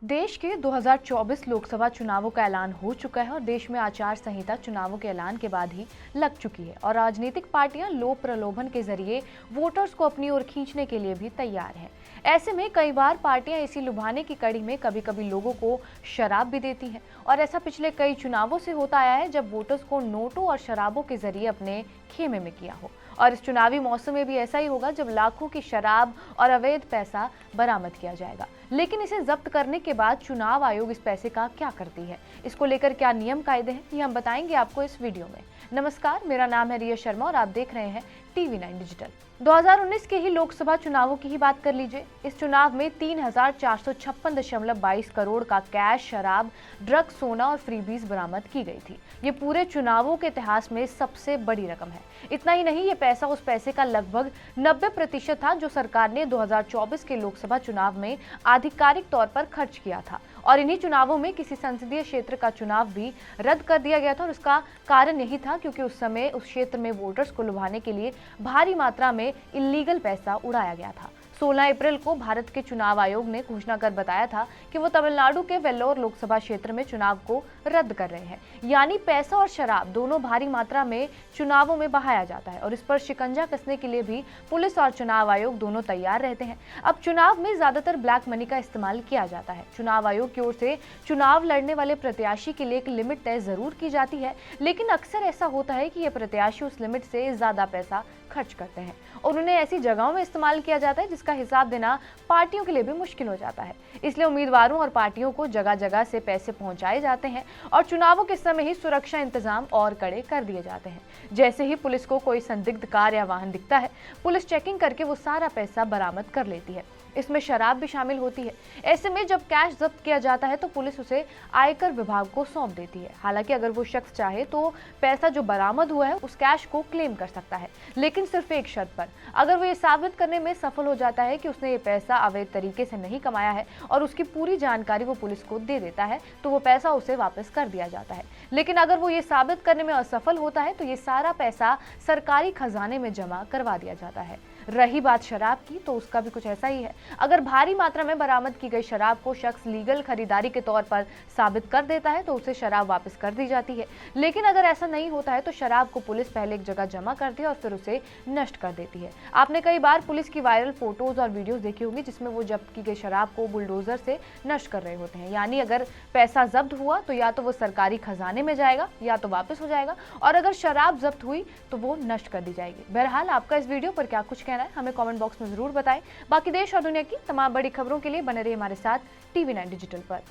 देश के 2024 लोकसभा चुनावों का ऐलान हो चुका है और देश में आचार संहिता चुनावों के ऐलान के बाद ही लग चुकी है और राजनीतिक पार्टियां लोक प्रलोभन के जरिए वोटर्स को अपनी ओर खींचने के लिए भी तैयार हैं। ऐसे में कई बार पार्टियां इसी लुभाने की कड़ी में कभी कभी लोगों को शराब भी देती हैं और ऐसा पिछले कई चुनावों से होता आया है जब वोटर्स को नोटों और शराबों के जरिए अपने खेमे में किया हो। और इस चुनावी मौसम में भी ऐसा ही होगा जब लाखों की शराब और अवैध पैसा बरामद किया जाएगा। लेकिन इसे जब्त करने के बाद चुनाव आयोग इस पैसे का क्या करती है, इसको लेकर क्या नियम कायदे हैं, ये हम बताएंगे आपको इस वीडियो में। नमस्कार, मेरा नाम है रिया शर्मा और आप देख रहे हैं TV9 डिजिटल। 2019 के ही लोकसभा चुनावों की ही बात कर लीजिए। इस चुनाव में 3,456.22 करोड़ का कैश, शराब, ड्रग्स, सोना और फ्रीबीज बरामद की गई थी। ये पूरे चुनावों के इतिहास में सबसे बड़ी रकम है। इतना ही नहीं, ये पैसा उस पैसे का लगभग 90% था जो सरकार ने 2024 के लोकसभा चुनाव में आधिकारिक तौर पर खर्च किया था। और इन्हीं चुनावों में किसी संसदीय क्षेत्र का चुनाव भी रद्द कर दिया गया था और उसका कारण यही था क्योंकि उस समय उस क्षेत्र में वोटर्स को लुभाने के लिए भारी मात्रा में इल्लीगल पैसा उड़ाया गया था। 16 अप्रैल को भारत के चुनाव आयोग ने घोषणा कर बताया था कि वो तमिलनाडु के वेल्लोर लोकसभा क्षेत्र में चुनाव को रद्द कर रहे हैं। यानी पैसा और शराब दोनों भारी मात्रा में चुनावों में बहाया जाता है और इस पर शिकंजा कसने के लिए भी पुलिस और चुनाव आयोग दोनों तैयार रहते हैं। अब चुनाव में ज्यादातर ब्लैक मनी का इस्तेमाल किया जाता है। चुनाव आयोग की ओर से चुनाव लड़ने वाले प्रत्याशी के लिए एक लिमिट तय जरूर की जाती है, लेकिन अक्सर ऐसा होता है कि ये प्रत्याशी उस लिमिट से ज्यादा पैसा खर्च करते हैं और उन्हें ऐसी जगहों में इस्तेमाल किया जाता है जिसका हिसाब देना पार्टियों के लिए भी मुश्किल हो जाता है। इसलिए उम्मीदवारों और पार्टियों को जगह जगह से पैसे पहुंचाए जाते हैं और चुनावों के समय ही सुरक्षा इंतजाम और कड़े कर दिए जाते हैं। जैसे ही पुलिस को कोई संदिग्ध कार या वाहन दिखता है, पुलिस चेकिंग करके वो सारा पैसा बरामद कर लेती है। इसमें शराब भी शामिल होती है। ऐसे में जब कैश जब्त किया जाता है तो पुलिस उसे आयकर विभाग को सौंप देती है। हालांकि अगर वो शख्स चाहे तो पैसा जो बरामद हुआ है उस कैश को क्लेम कर सकता है, लेकिन सिर्फ एक शर्त पर। अगर वो ये साबित करने में सफल हो जाता है कि उसने ये पैसा अवैध तरीके से नहीं कमाया है और उसकी पूरी जानकारी वो पुलिस को दे देता है तो वो पैसा उसे वापस कर दिया जाता है। लेकिन अगर वो ये साबित करने में असफल होता है तो ये सारा पैसा सरकारी खजाने में जमा करवा दिया जाता है। रही बात शराब की, तो उसका भी कुछ ऐसा ही है। अगर भारी मात्रा में बरामद की गई शराब को शख्स लीगल खरीदारी के तौर पर साबित कर देता है तो उसे शराब वापस कर दी जाती है। लेकिन अगर ऐसा नहीं होता है तो शराब को पुलिस पहले एक जगह जमा करती है और फिर उसे नष्ट कर देती है। आपने कई बार पुलिस की वायरल फोटोज और वीडियोज देखी होंगी जिसमें वो जब्त की गई शराब को बुलडोजर से नष्ट कर रहे होते हैं। यानी अगर पैसा जब्त हुआ तो या तो वो सरकारी खजाने में जाएगा या तो वापस हो जाएगा, और अगर शराब जब्त हुई तो वो नष्ट कर दी जाएगी। बहरहाल, आपका इस वीडियो पर क्या कुछ कहना है हमें कमेंट बॉक्स में जरूर बताएं। बाकी देश और दुनिया की तमाम बड़ी खबरों के लिए बने रहिए हमारे साथ TV9 डिजिटल पर।